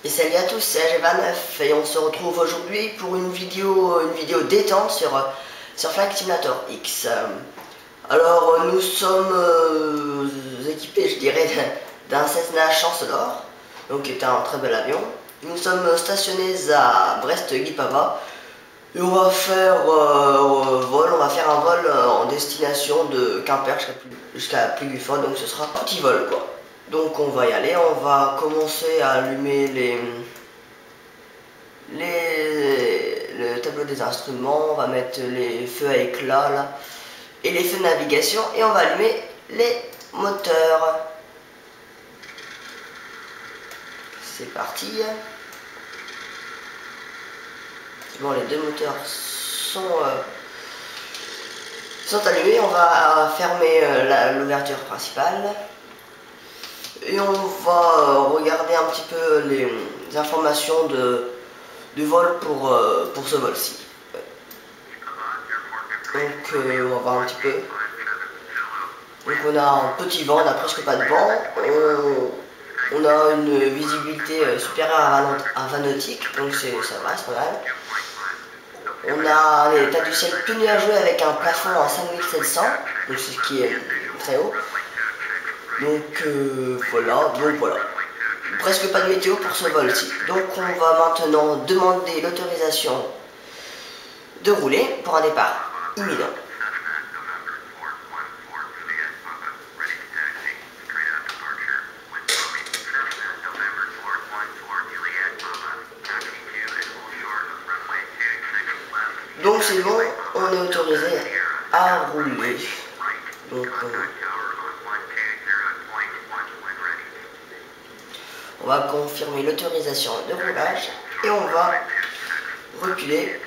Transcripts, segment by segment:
Et salut à tous, c'est AG29 et on se retrouve aujourd'hui pour une vidéo détente sur Flight Simulator X. Alors nous sommes équipés, je dirais, d'un Cessna Chancellor, donc qui est un très bel avion. Nous sommes stationnés à Brest-Guipava et on va faire un vol en destination de Quimper jusqu'à Pléguffin, donc ce sera un petit vol quoi. Donc on va y aller, on va commencer à allumer le tableau des instruments, on va mettre les feux à éclat là, et les feux de navigation, et on va allumer les moteurs. C'est parti. Bon, les deux moteurs sont allumés, on va fermer l'ouverture principale. Et on va regarder un petit peu les informations du vol pour ce vol-ci. Donc on va voir un petit peu. Donc on a un petit vent, on n'a presque pas de vent. On a une visibilité supérieure à 20 nautiques, donc ça va, c'est pas mal. On a un état du ciel peu nuageux avec un plafond à 5700, donc c'est ce qui est très haut. Donc voilà. Presque pas de météo pour ce vol-ci. Donc on va maintenant demander l'autorisation de rouler pour un départ imminent. Donc c'est bon, on est autorisé à rouler. Donc on va confirmer l'autorisation de roulage et on va reculer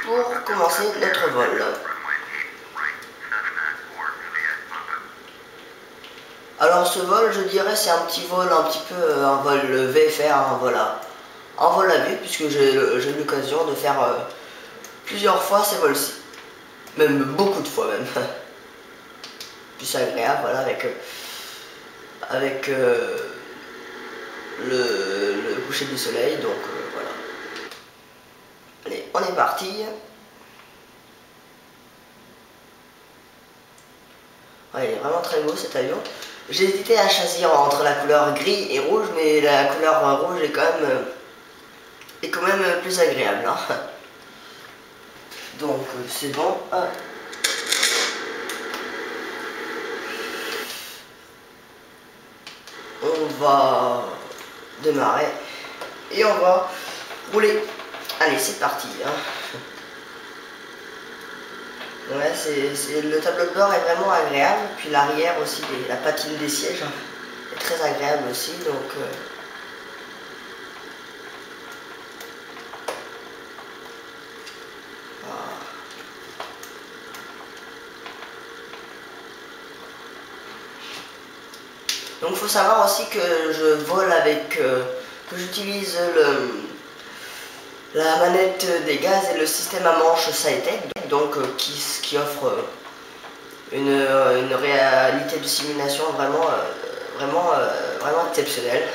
pour commencer notre vol. Alors ce vol, je dirais, c'est un petit vol, un vol VFR, un vol à vue, puisque j'ai eu l'occasion de faire plusieurs fois ces vols-ci. Même beaucoup de fois même. Plus agréable, voilà, avec le coucher du soleil, donc voilà. Allez, on est parti. Ouais, il est vraiment très beau cet avion. J'ai hésité à choisir entre la couleur gris et rouge, mais la couleur rouge est quand même plus agréable. Hein. Donc c'est bon. On va démarrer et on va rouler. Allez, c'est parti. Hein. Ouais, le tableau de bord est vraiment agréable. Puis l'arrière aussi, la patine des sièges est très agréable aussi. Donc il faut savoir aussi que je vole que j'utilise la manette des gaz et le système à manche SciTech, donc qui offre une réalité de simulation vraiment exceptionnelle.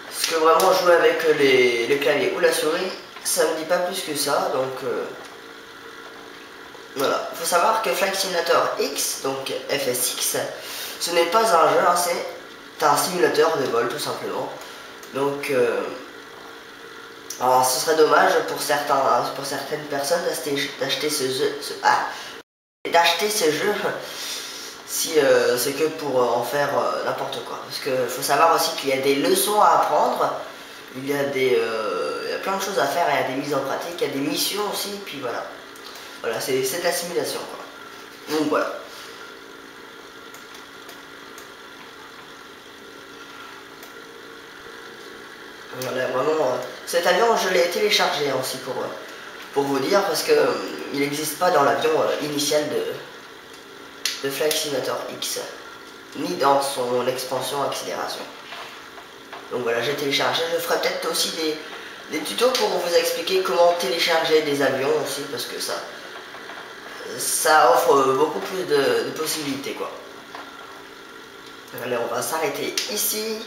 Parce que vraiment jouer avec les claviers ou la souris, ça me dit pas plus que ça, donc voilà. Il faut savoir que Flight Simulator X, donc FSX, ce n'est pas un jeu, hein, c'est un simulateur de vol tout simplement. Donc alors ce serait dommage pour certaines personnes d'acheter ce jeu si c'est que pour en faire n'importe quoi. Parce qu'il faut savoir aussi qu'il y a des leçons à apprendre, il y a plein de choses à faire, il y a des mises en pratique, il y a des missions aussi, puis voilà. Voilà, c'est de la simulation quoi. Donc voilà. Voilà, vraiment, cet avion je l'ai téléchargé aussi pour vous dire, parce que il n'existe pas dans l'avion initial de Flight Simulator X, ni dans son expansion accélération. Donc voilà, j'ai téléchargé. Je ferai peut-être aussi des tutos pour vous expliquer comment télécharger des avions aussi, parce que ça offre beaucoup plus de possibilités quoi. Allez, on va s'arrêter ici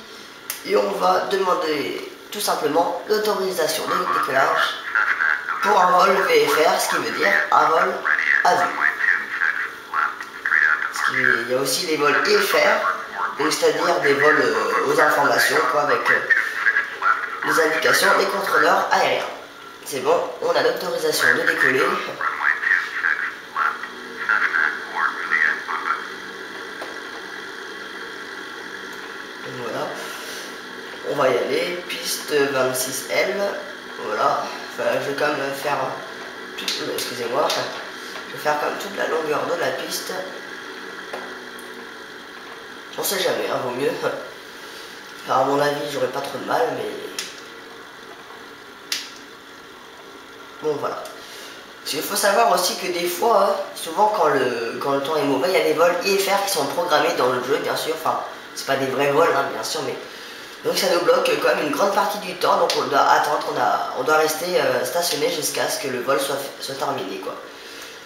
et on va demander tout simplement l'autorisation de décollage pour un vol VFR, ce qui veut dire un vol à vue. Il y a aussi des vols IFR, donc c'est-à-dire des vols aux informations, quoi, avec les indications des contrôleurs aériens. C'est bon, on a l'autorisation de décoller. Donc voilà, on va y aller, piste 26L, voilà, enfin, je vais quand même faire, excusez-moi, je vais faire comme toute la longueur de la piste. On sait jamais, hein, vaut mieux. Enfin, à mon avis, j'aurais pas trop de mal, mais bon, voilà. Il faut savoir aussi que des fois, souvent quand le temps est mauvais, il y a des vols IFR qui sont programmés dans le jeu, bien sûr. Enfin, c'est pas des vrais vols, hein, bien sûr, mais donc ça nous bloque quand même une grande partie du temps. Donc on doit attendre, on doit rester stationné jusqu'à ce que le vol soit terminé, quoi.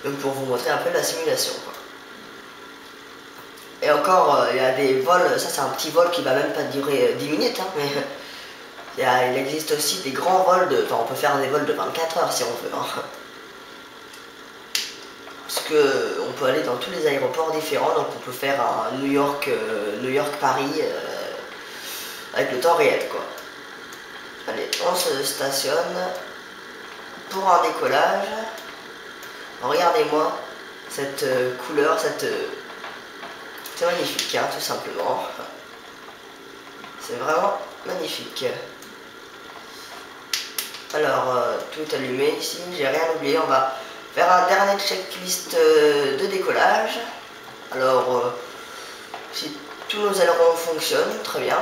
Donc pour vous montrer un peu la simulation, quoi. Et encore, il y a des vols, ça c'est un petit vol qui va même pas durer 10 minutes, hein, mais il existe aussi des grands vols enfin on peut faire des vols de 24 heures si on veut, hein. Parce que on peut aller dans tous les aéroports différents, donc on peut faire un New York Paris avec le temps réel, quoi. Allez, on se stationne pour un décollage. Regardez-moi cette couleur, c'est magnifique, hein, tout simplement. C'est vraiment magnifique. Alors, tout allumé ici, j'ai rien oublié. On va faire un dernier checklist de décollage. Alors, si tous nos ailerons fonctionnent, très bien.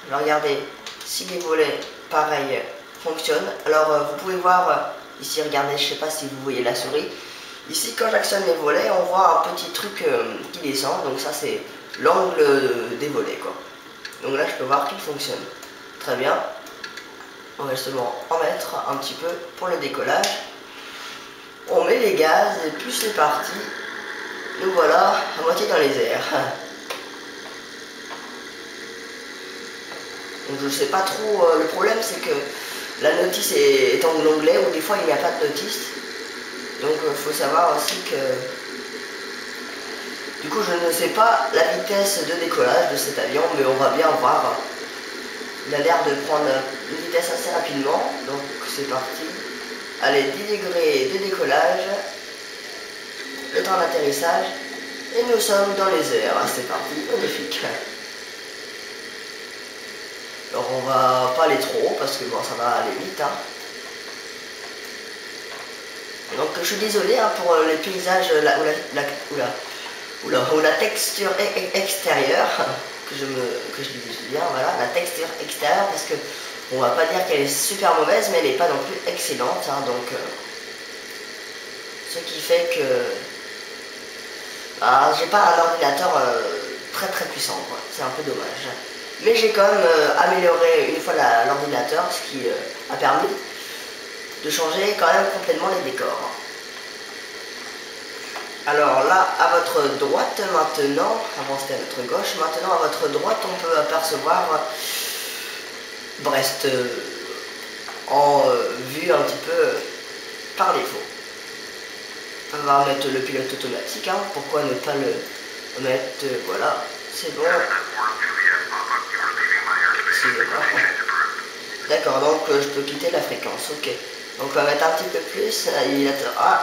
Je vais regarder si les volets, pareil, fonctionnent. Alors, vous pouvez voir, ici, regardez, je ne sais pas si vous voyez la souris. Ici, quand j'actionne les volets, on voit un petit truc qui descend. Donc ça, c'est l'angle des volets, quoi. Donc là, je peux voir qu'il fonctionne. Très bien. On va justement en mettre un petit peu pour le décollage. On met les gaz et puis c'est parti. Nous voilà à moitié dans les airs. Donc je sais pas trop, le problème c'est que la notice est en anglais ou des fois il n'y a pas de notice. Donc il faut savoir aussi que du coup je ne sais pas la vitesse de décollage de cet avion, mais on va bien voir. Il a l'air de prendre une vitesse assez rapidement, donc c'est parti. Allez, 10 degrés de décollage, le temps d'atterrissage, et nous sommes dans les airs. C'est parti, magnifique. Alors on va pas aller trop haut parce que bon, ça va aller vite, hein. Donc je suis désolé, hein, pour les paysages ou la texture extérieure, que je dis bien, voilà, la texture extérieure, parce que on va pas dire qu'elle est super mauvaise, mais elle n'est pas non plus excellente, hein, donc ce qui fait que j'ai pas un ordinateur très puissant, quoi. C'est un peu dommage. Mais j'ai quand même amélioré une fois l'ordinateur, ce qui a permis de changer quand même complètement les décors. Alors là, à votre droite maintenant, avant c'était à notre gauche, maintenant à votre droite on peut apercevoir Brest en vue un petit peu par défaut. On va mettre le pilote automatique, hein. Pourquoi ne pas le mettre, voilà, c'est bon. D'accord, donc je peux quitter la fréquence, ok. Donc on va mettre un petit peu plus,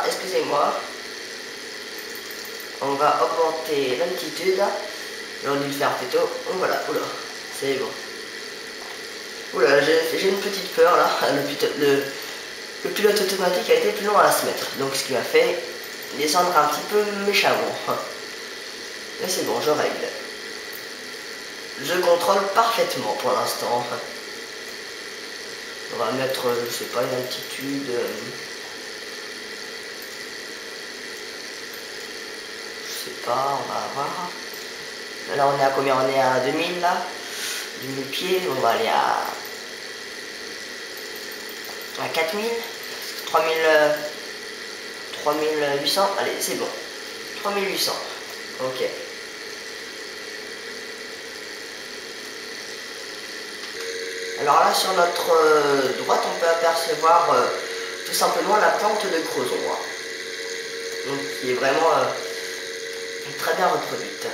excusez-moi. On va augmenter l'altitude. J'aurais dû le faire plutôt. Donc voilà, oula, c'est bon. Oula, j'ai une petite peur là. Le pilote automatique a été plus long à se mettre. Donc ce qui m'a fait descendre un petit peu méchamment. Mais c'est bon, je règle. Je contrôle parfaitement pour l'instant. On va mettre, je sais pas, une altitude. Je sais pas, on va voir. Là on est à combien? On est à 2000 là. 2000 pieds, on va aller à 4000, 3800, allez c'est bon. 3800, ok. Alors là, sur notre droite, on peut apercevoir tout simplement la plante de crozon, hein, donc qui est vraiment très bien reproduite.